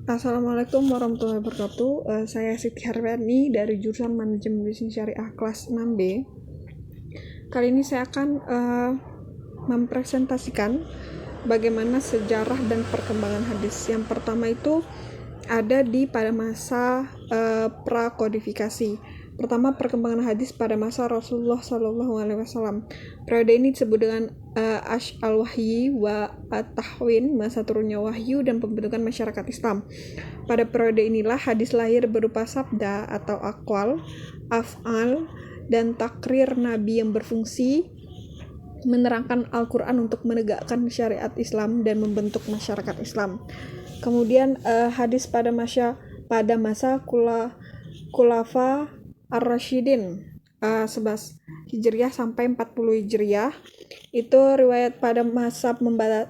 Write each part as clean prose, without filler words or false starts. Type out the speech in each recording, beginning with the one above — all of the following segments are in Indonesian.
Assalamualaikum warahmatullahi wabarakatuh. Saya Siti Harvani dari jurusan Manajemen Bisnis Syariah kelas 6B. Kali ini saya akan mempresentasikan bagaimana sejarah dan perkembangan hadis. Yang pertama itu ada pada masa prakodifikasi. Pertama, perkembangan hadis pada masa Rasulullah SAW. Periode ini disebut dengan Ash al-Wahyi wa at-Tahwin, masa turunnya wahyu dan pembentukan masyarakat Islam. Pada periode inilah hadis lahir berupa sabda atau aqwal, af'al, dan takrir Nabi yang berfungsi menerangkan Al-Quran untuk menegakkan syariat Islam dan membentuk masyarakat Islam. Kemudian hadis pada masa Khulafa Ar-Rasyidin 11 Hijriah sampai 40 Hijriah, itu riwayat pada masa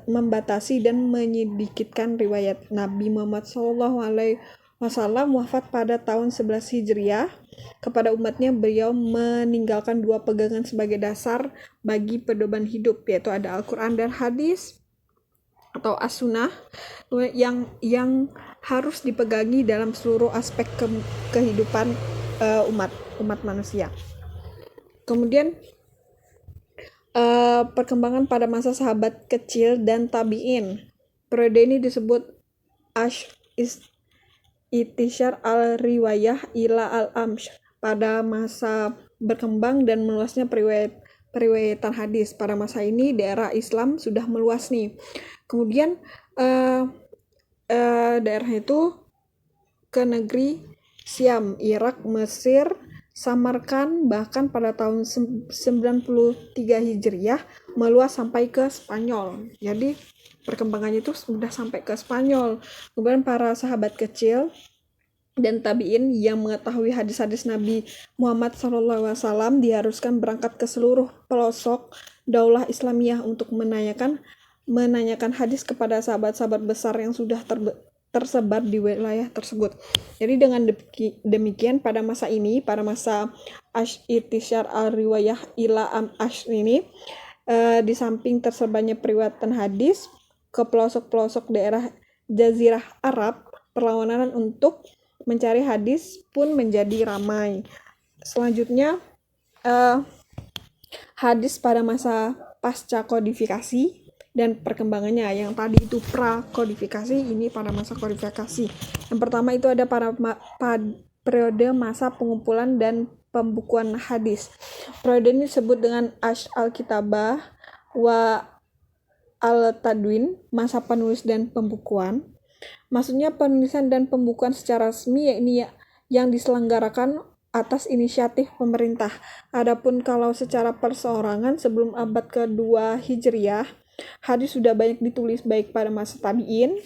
membatasi dan menyedikitkan riwayat. Nabi Muhammad SAW wafat pada tahun 11 Hijriah. Kepada umatnya beliau meninggalkan dua pegangan sebagai dasar bagi pedoman hidup, yaitu ada Al-Quran dan hadis atau as-sunnah yang harus dipegangi dalam seluruh aspek kehidupan umat manusia. Kemudian perkembangan pada masa sahabat kecil dan tabi'in. Periode ini disebut Ittishar al-riwayah ila al-amsh, pada masa berkembang dan meluasnya periwayatan hadis. Pada masa ini daerah Islam sudah meluas nih. Kemudian daerah itu ke negeri Syam, Irak, Mesir, Samarkand, bahkan pada tahun 93 Hijriah meluas sampai ke Spanyol. Jadi perkembangannya itu sudah sampai ke Spanyol. Kemudian para sahabat kecil dan tabi'in yang mengetahui hadis-hadis Nabi Muhammad SAW diharuskan berangkat ke seluruh pelosok daulah Islamiyah untuk menanyakan hadis kepada sahabat-sahabat besar yang sudah tersebar di wilayah tersebut. Jadi dengan demikian pada masa Ittishar al-riwayah ila am-ash ini, di samping tersebarnya periwayatan hadis ke pelosok-pelosok daerah Jazirah Arab, perlawanan untuk mencari hadis pun menjadi ramai. Selanjutnya hadis pada masa pasca kodifikasi dan perkembangannya. Yang tadi itu prakodifikasi, ini pada masa kodifikasi. Yang pertama itu ada pada periode masa pengumpulan dan pembukuan hadis. Periode ini disebut dengan Ash al-Kitabah wa al-Tadwin, masa penulis dan pembukuan. Maksudnya penulisan dan pembukuan secara resmi yang diselenggarakan atas inisiatif pemerintah. Adapun kalau secara perseorangan sebelum abad kedua Hijriah, hadis sudah banyak ditulis baik pada masa tabi'in,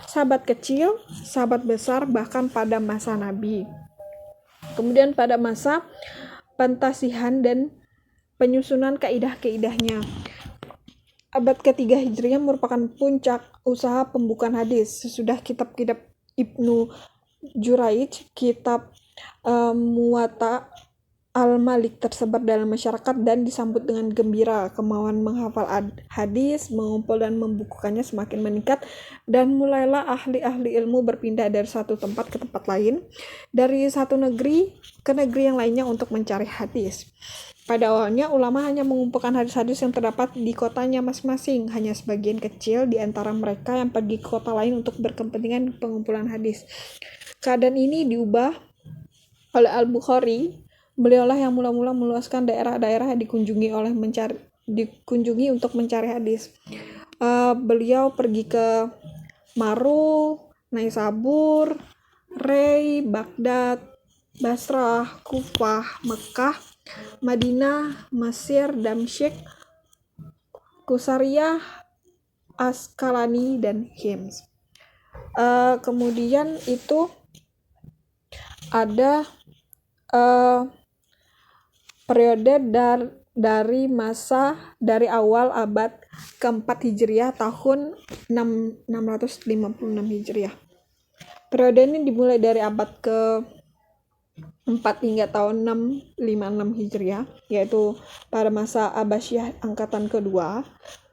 sahabat kecil, sahabat besar, bahkan pada masa Nabi. Kemudian pada masa pentasihan dan penyusunan kaidah-kaidahnya. Abad ketiga Hijriah merupakan puncak usaha pembukaan hadis. Sesudah kitab-kitab Ibnu Juraij, kitab Muwatta Al-Malik tersebar dalam masyarakat dan disambut dengan gembira. Kemauan menghafal hadis, mengumpul dan membukukannya semakin meningkat, dan mulailah ahli-ahli ilmu berpindah dari satu tempat ke tempat lain, dari satu negeri ke negeri yang lainnya untuk mencari hadis. Pada awalnya ulama hanya mengumpulkan hadis-hadis yang terdapat di kotanya masing-masing. Hanya sebagian kecil di antara mereka yang pergi ke kota lain untuk berkepentingan pengumpulan hadis. Keadaan ini diubah oleh Al-Bukhari. Beliaulah yang mula-mula meluaskan daerah-daerah yang dikunjungi untuk mencari hadis. Beliau pergi ke Maru, Naisabur, Rey, Baghdad, Basrah, Kufah, Mekah, Madinah, Mesir, Damsyik, Kusariyah, Askalani, dan Hims. Kemudian itu ada periode dari awal abad keempat Hijriah tahun 656 Hijriah. Periode ini dimulai dari abad ke-4 hingga tahun 656 Hijriah, yaitu pada masa Abbasiyah angkatan kedua.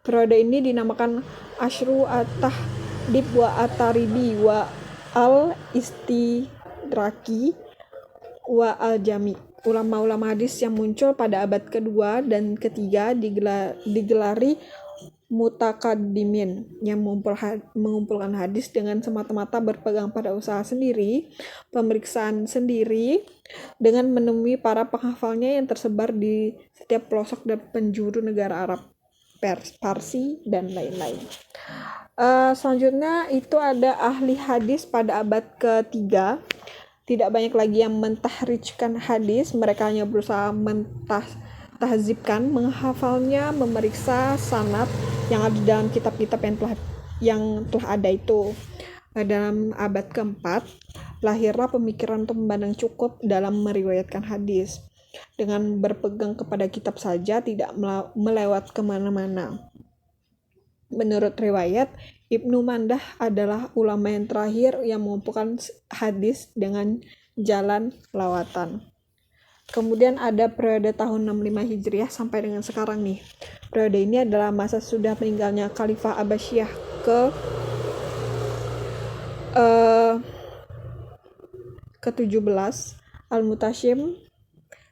Periode ini dinamakan Asyru at-Tahdib wa at-Taribi wa al-Istidraki wa al-Jami. Ulama-ulama hadis yang muncul pada abad kedua dan ketiga digelari mutakaddimin yang mengumpulkan hadis dengan semata-mata berpegang pada usaha sendiri, pemeriksaan sendiri, dengan menemui para penghafalnya yang tersebar di setiap pelosok dan penjuru negara Arab, Parsi, dan lain-lain. Selanjutnya itu ada ahli hadis pada abad ketiga. Tidak banyak lagi yang mentahrijkan hadis, mereka hanya berusaha mentahzibkan, menghafalnya, memeriksa sanad yang ada dalam kitab-kitab yang telah ada itu. Dalam abad keempat, lahirlah pemikiran untuk memandang cukup dalam meriwayatkan hadis. Dengan berpegang kepada kitab saja, tidak melewat kemana-mana. Menurut riwayat, Ibnu Mandah adalah ulama yang terakhir yang mengumpulkan hadis dengan jalan lawatan. Kemudian ada periode tahun 65 Hijriah sampai dengan sekarang nih. Periode ini adalah masa sudah meninggalnya Khalifah Abbasiyah ke-17 Al-Mutashim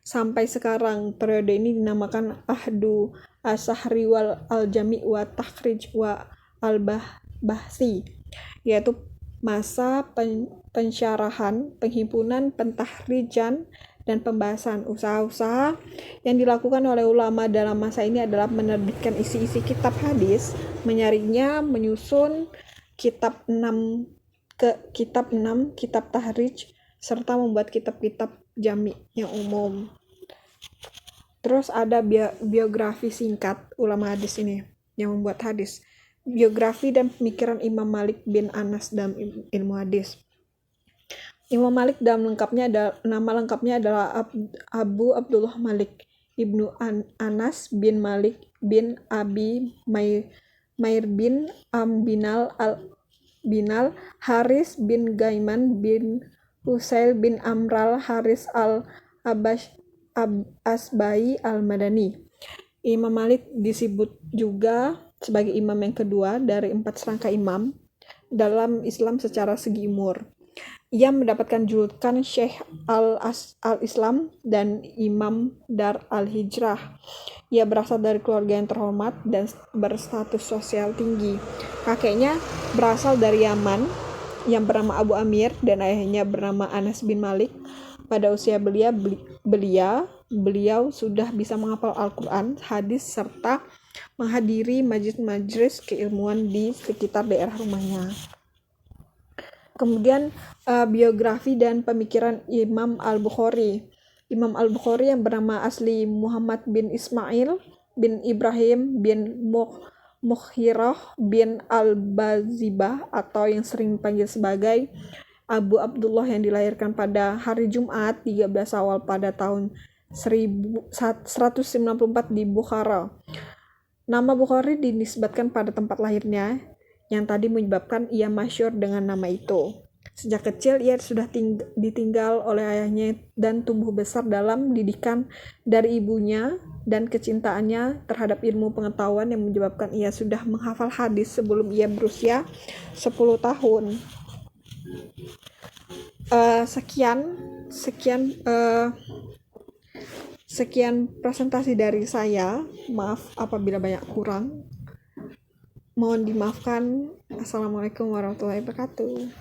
sampai sekarang. Periode ini dinamakan Ahdu As-Sahri wal Al-Jami wa Takhrij wa Al-Bahsi, yaitu masa pensyarahan, penghimpunan, pentahrijan, dan pembahasan. Usaha-usaha yang dilakukan oleh ulama dalam masa ini adalah menerbitkan isi-isi kitab hadis, menyaringnya, menyusun kitab 6 kitab tahrij, serta membuat kitab-kitab jami yang umum. Terus ada biografi singkat ulama hadis ini yang membuat hadis. Biografi dan pemikiran Imam Malik bin Anas dalam ilmu hadis. Imam Malik nama lengkapnya adalah Abu Abdullah Malik ibnu Anas bin Malik bin Abi Mair bin Binal Binal Haris bin Gaiman bin Husail bin Amral Haris Asbai al-Madani. Imam Malik disebut juga sebagai imam yang kedua dari 4 serangka imam dalam Islam secara segi umur. Ia mendapatkan julukan Syekh al-Islam dan Imam Dar al-Hijrah. Ia berasal dari keluarga yang terhormat dan berstatus sosial tinggi. Kakeknya berasal dari Yaman yang bernama Abu Amir dan ayahnya bernama Anas bin Malik. Pada usia beliau sudah bisa menghafal Al-Quran, hadis, serta menghadiri majelis-majelis keilmuan di sekitar daerah rumahnya. Kemudian biografi dan pemikiran Imam Al-Bukhari. Imam Al-Bukhari yang bernama asli Muhammad bin Ismail bin Ibrahim bin Mughirah bin Al-Bazibah atau yang sering dipanggil sebagai Abu Abdullah, yang dilahirkan pada hari Jumat 13 Awal pada tahun 1194 di Bukhara. Nama Bukhari dinisbatkan pada tempat lahirnya yang tadi menyebabkan ia masyhur dengan nama itu. Sejak kecil ia sudah ditinggal oleh ayahnya dan tumbuh besar dalam didikan dari ibunya dan kecintaannya terhadap ilmu pengetahuan yang menyebabkan ia sudah menghafal hadis sebelum ia berusia 10 tahun. Sekian presentasi dari saya. Maaf apabila banyak kurang. Mohon dimaafkan. Assalamualaikum warahmatullahi wabarakatuh.